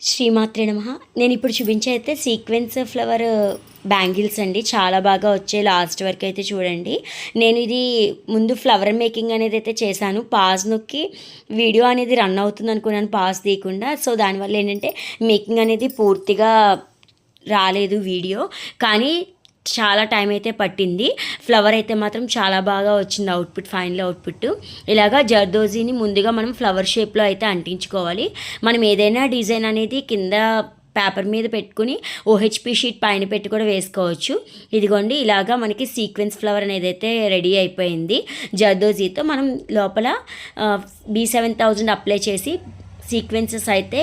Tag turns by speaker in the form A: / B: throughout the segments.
A: శ్రీమాత్రే నమః. నేను ఇప్పుడు చూపించే అయితే సీక్వెన్స్ ఫ్లవర్ బ్యాంగిల్స్ అండి. చాలా బాగా వచ్చాయి. లాస్ట్ వరకు అయితే చూడండి. నేను ఇది ముందు ఫ్లవర్ మేకింగ్ అనేది అయితే చేశాను. పాజ్ నొక్కి వీడియో అనేది రన్ అవుతుంది అనుకున్నాను, పాజ్ తీయకుండా. సో దానివల్ల ఏంటంటే మేకింగ్ అనేది పూర్తిగా రాలేదు వీడియో. కానీ చాలా టైం అయితే పట్టింది. ఫ్లవర్ అయితే మాత్రం చాలా బాగా వచ్చింది అవుట్పుట్, ఫైనల్ అవుట్పుట్. ఇలాగా జర్దోజీని ముందుగా మనం ఫ్లవర్ షేప్లో అయితే అంటించుకోవాలి. మనం ఏదైనా డిజైన్ అనేది కింద పేపర్ మీద పెట్టుకుని ఓహెచ్పి షీట్ పైన పెట్టి కూడా వేసుకోవచ్చు. ఇదిగోండి, ఇలాగా మనకి సీక్వెన్స్ ఫ్లవర్ అనేది అయితే రెడీ అయిపోయింది. జర్దోజీతో మనం లోపల B7000 అప్లై చేసి సీక్వెన్సెస్ అయితే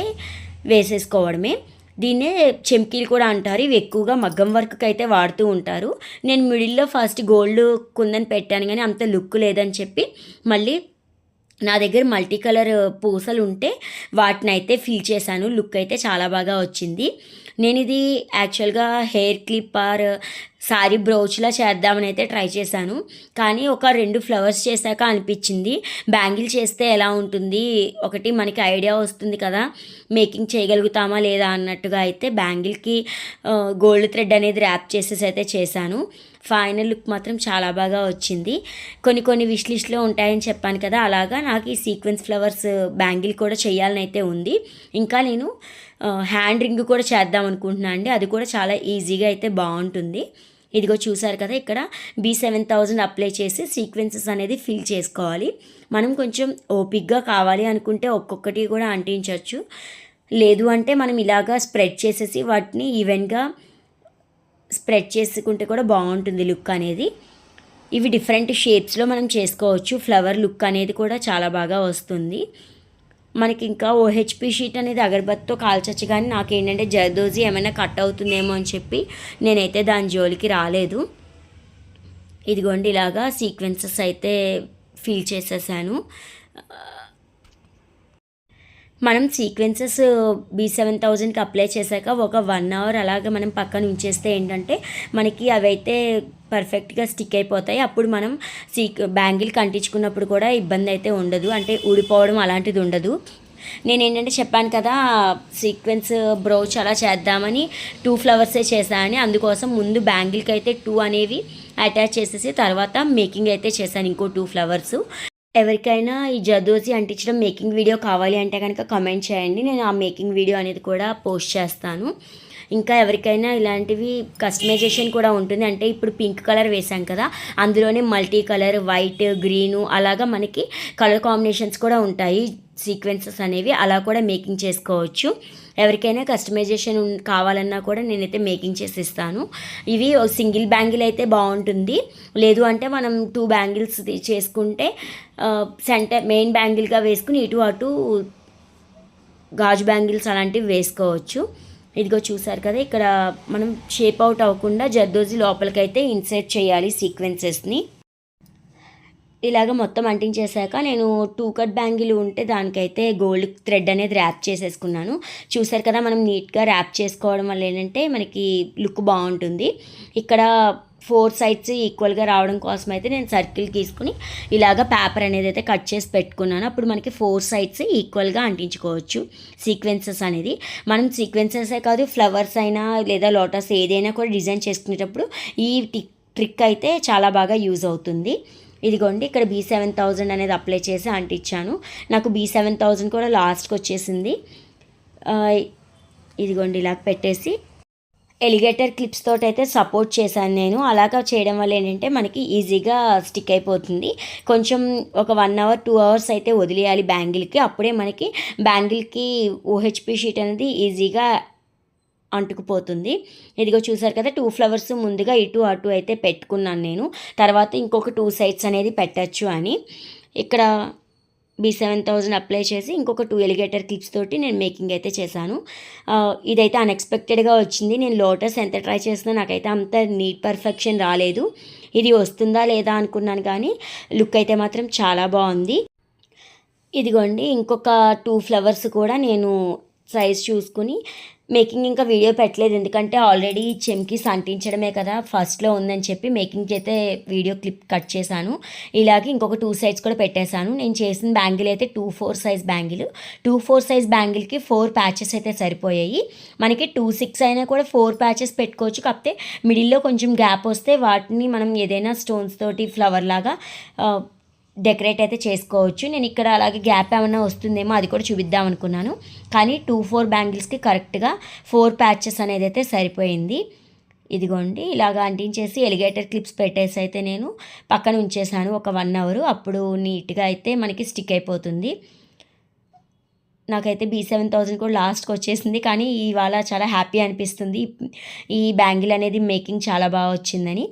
A: వేసేసుకోవడమే. దీన్నే చెమ్కీలు కూడా అంటారు. ఇవి ఎక్కువగా మగ్గం వర్క్కి అయితే వాడుతూ ఉంటారు. నేను మిడిల్లో ఫస్ట్ గోల్డ్ కుందని పెట్టాను, కానీ అంత లుక్ లేదని చెప్పి మళ్ళీ నా దగ్గర మల్టీ కలర్ పూసలు ఉంటే వాటిని అయితే ఫిల్ చేశాను. లుక్ అయితే చాలా బాగా వచ్చింది. నేను ఇది యాక్చువల్గా హెయిర్ క్లిప్ ఆర్ సారీ బ్రౌచ్లా చేద్దామని అయితే ట్రై చేశాను. కానీ ఒక 2 ఫ్లవర్స్ చేశాక అనిపించింది బ్యాంగిల్ చేస్తే ఎలా ఉంటుంది, ఒకటి మనకి ఐడియా వస్తుంది కదా మేకింగ్ చేయగలుగుతామా లేదా అన్నట్టుగా అయితే బ్యాంగిల్కి గోల్డ్ థ్రెడ్ అనేది ర్యాప్ చేసేసి అయితే చేశాను. ఫైనల్ లుక్ మాత్రం చాలా బాగా వచ్చింది. కొన్ని విష్ లిస్ట్లో ఉంటాయని చెప్పాను కదా, అలాగా నాకు ఈ సీక్వెన్స్ ఫ్లవర్స్ బ్యాంగిల్ కూడా చేయాలని అయితే ఉంది. ఇంకా నేను హ్యాండ్ రింగ్ కూడా చేద్దాం అనుకుంటున్నాను అండి. అది కూడా చాలా ఈజీగా అయితే బాగుంటుంది. ఇదిగో చూసారు కదా, ఇక్కడ B7000 అప్లై చేసి సీక్వెన్సెస్ అనేది ఫిల్ చేసుకోవాలి. మనం కొంచెం ఓపిక్గా కావాలి అనుకుంటే ఒక్కొక్కటి కూడా అంటించవచ్చు. లేదు అంటే మనం ఇలాగా స్ప్రెడ్ చేసేసి వాటిని ఈవెన్గా స్ప్రెడ్ చేసుకుంటే కూడా బాగుంటుంది లుక్ అనేది. ఇవి డిఫరెంట్ షేప్స్లో మనం చేసుకోవచ్చు. ఫ్లవర్ లుక్ అనేది కూడా చాలా బాగా వస్తుంది మనకి. ఇంకా ఓహెచ్పి షీట్ అనేది అగరబత్తితో కాల్చచ్చు, కానీ నాకేంటంటే జర్దోజీ ఏమైనా కట్ అవుతుందేమో అని చెప్పి నేనైతే దాని జోలికి రాలేదు. ఇదిగోండి, ఇలాగా సీక్వెన్సెస్ అయితే ఫిల్ చేసేసాను. మనం సీక్వెన్సెస్ B7000కి అప్లై చేశాక ఒక 1 అవర్ అలాగే మనం పక్కన ఉంచేస్తే ఏంటంటే మనకి అవైతే పర్ఫెక్ట్గా స్టిక్ అయిపోతాయి. అప్పుడు మనం బ్యాంగిల్ కంటించుకున్నప్పుడు కూడా ఇబ్బంది అయితే ఉండదు, అంటే ఊడిపోవడం అలాంటిది ఉండదు. నేను ఏంటంటే చెప్పాను కదా సీక్వెన్స్ బ్రౌచ్ అలా చేద్దామని 2 ఫ్లవర్సే చేశానని. అందుకోసం ముందు బ్యాంగిల్కి అయితే 2 అనేవి అటాచ్ చేసేసి తర్వాత మేకింగ్ అయితే చేశాను ఇంకో 2 ఫ్లవర్స్. ఎవరికైనా ఈ జర్దోజీ అంటించడం మేకింగ్ వీడియో కావాలి అంటే కనుక కామెంట్ చేయండి, నేను ఆ మేకింగ్ వీడియో అనేది కూడా పోస్ట్ చేస్తాను. ఇంకా ఎవరికైనా ఇలాంటివి కస్టమైజేషన్ కూడా ఉంటుంది. అంటే ఇప్పుడు పింక్ కలర్ వేసాం కదా, అందులోనే మల్టీ కలర్ వైట్ గ్రీను అలాగా మనకి కలర్ కాంబినేషన్స్ కూడా ఉంటాయి సీక్వెన్సెస్ అనేవి. అలా కూడా మేకింగ్ చేసుకోవచ్చు. ఎవరికైనా కస్టమైజేషన్ కావాలన్నా కూడా నేనైతే మేకింగ్ చేసి ఇస్తాను. ఇవి సింగిల్ బ్యాంగిల్ అయితే బాగుంటుంది. లేదు అంటే మనం 2 బ్యాంగిల్స్ చేసుకుంటే సెంటర్ మెయిన్ బ్యాంగిల్గా వేసుకుని ఇటు అటు గాజు బ్యాంగిల్స్ అలాంటివి వేసుకోవచ్చు. ఇదిగో చూసారు కదా, ఇక్కడ మనం షేప్ అవుట్ అవ్వకుండా జర్దోజీ లోపలికైతే ఇన్సర్ట్ చేయాలి సీక్వెన్సెస్ని. ఇలాగ మొత్తం అంటించేశాక నేను 2 కట్ బ్యాంగిల్ ఉంటే దానికైతే గోల్డ్ థ్రెడ్ అనేది ర్యాప్ చేసేసుకున్నాను. చూసారు కదా, మనం నీట్గా ర్యాప్ చేసుకోవడం వల్ల ఏంటంటే మనకి లుక్ బాగుంటుంది. ఇక్కడ 4 సైడ్స్ ఈక్వల్గా రావడం కోసం అయితే నేను సర్కిల్ తీసుకుని ఇలాగ పేపర్ అనేది అయితే కట్ చేసి పెట్టుకున్నాను. అప్పుడు మనకి 4 సైడ్స్ ఈక్వల్గా అంటించుకోవచ్చు సీక్వెన్సెస్ అనేది. మనం సీక్వెన్సెసే కాదు, ఫ్లవర్స్ అయినా లేదా లోటస్ ఏదైనా కూడా డిజైన్ చేసుకునేటప్పుడు ఈ ట్రిక్ అయితే చాలా బాగా యూజ్ అవుతుంది. ఇదిగోండి, ఇక్కడ B7000 అనేది అప్లై చేసి అంటించాను. నాకు B7000 కూడా లాస్ట్కి వచ్చేసింది. ఇదిగోండి, ఇలా పెట్టేసి ఎలిగేటర్ క్లిప్స్ తోటి అయితే సపోర్ట్ చేశాను నేను. అలాగా చేయడం వల్ల ఏంటంటే మనకి ఈజీగా స్టిక్ అయిపోతుంది. కొంచెం ఒక 1 అవర్ 2 అవర్స్ అయితే వదిలేయాలి బ్యాంగిల్కి. అప్పుడే మనకి బ్యాంగిల్కి ఓహెచ్పి షీట్ అనేది ఈజీగా అంటుకుపోతుంది. ఇదిగో చూసారు కదా, 2 ఫ్లవర్స్ ముందుగా ఇటు అటు అయితే పెట్టుకున్నాను నేను. తర్వాత ఇంకొక 2 సైడ్స్ అనేది పెట్టచ్చు అని ఇక్కడ B7000 అప్లై చేసి ఇంకొక 2 ఎలిగేటర్ క్లిప్స్ తోటి నేను మేకింగ్ అయితే చేశాను. ఇదైతే అన్ఎక్స్పెక్టెడ్గా వచ్చింది. నేను లోటస్ ఎంత ట్రై చేసినా నాకైతే అంత నీట్ పర్ఫెక్షన్ రాలేదు. ఇది వస్తుందా లేదా అనుకున్నాను, కానీ లుక్ అయితే మాత్రం చాలా బాగుంది. ఇదిగోండి, ఇంకొక 2 ఫ్లవర్స్ కూడా నేను సైజ్ చూసుకుని మేకింగ్ ఇంకా వీడియో పెట్టలేదు, ఎందుకంటే ఆల్రెడీ చెమ్కీస్ అంటించడమే కదా ఫస్ట్లో ఉందని చెప్పి మేకింగ్కి అయితే వీడియో క్లిప్ కట్ చేశాను. ఇలాగే ఇంకొక 2 సైడ్స్ కూడా పెట్టేశాను. నేను చేసిన బ్యాంగిల్ అయితే 2/4 సైజ్ బ్యాంగిల్. 2/4 సైజ్ బ్యాంగిల్కి 4 ప్యాచెస్ అయితే సరిపోయాయి. మనకి 2/6 అయినా కూడా 4 ప్యాచెస్ పెట్టుకోవచ్చు. కాకపోతే మిడిల్లో కొంచెం గ్యాప్ వస్తే వాటిని మనం ఏదైనా స్టోన్స్ తోటి ఫ్లవర్ లాగా డెకరేట్ అయితే చేసుకోవచ్చు. నేను ఇక్కడ అలాగే గ్యాప్ ఏమైనా వస్తుందేమో అది కూడా చూపిద్దాం అనుకున్నాను, కానీ 2/4 బ్యాంగిల్స్కి కరెక్ట్గా 4 ప్యాచెస్ అనేది అయితే సరిపోయింది. ఇదిగోండి ఇలాగ అంటించేసి ఎలిగేటర్ క్లిప్స్ పెట్టేసి అయితే నేను పక్కన ఉంచేసాను ఒక 1 అవర్. అప్పుడు నీట్గా అయితే మనకి స్టిక్ అయిపోతుంది. నాకైతే B7000 కూడా లాస్ట్కి వచ్చేసింది, కానీ ఇవాళ చాలా హ్యాపీ అనిపిస్తుంది ఈ బ్యాంగిల్ అనేది మేకింగ్ చాలా బాగా వచ్చిందని.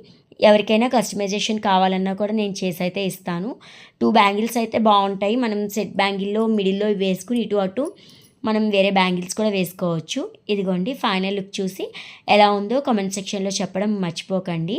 A: ఎవరికైనా కస్టమైజేషన్ కావాలన్నా కూడా నేను చేసి అయితే ఇస్తాను. 2 బ్యాంగిల్స్ అయితే బాగుంటాయి. మనం సెట్ బ్యాంగిల్లో మిడిల్లో వేసుకుని ఇటు అటు మనం వేరే బ్యాంగిల్స్ కూడా వేసుకోవచ్చు. ఇదిగోండి ఫైనల్ లుక్ చూసి ఎలా ఉందో కామెంట్ సెక్షన్లో చెప్పడం మర్చిపోకండి.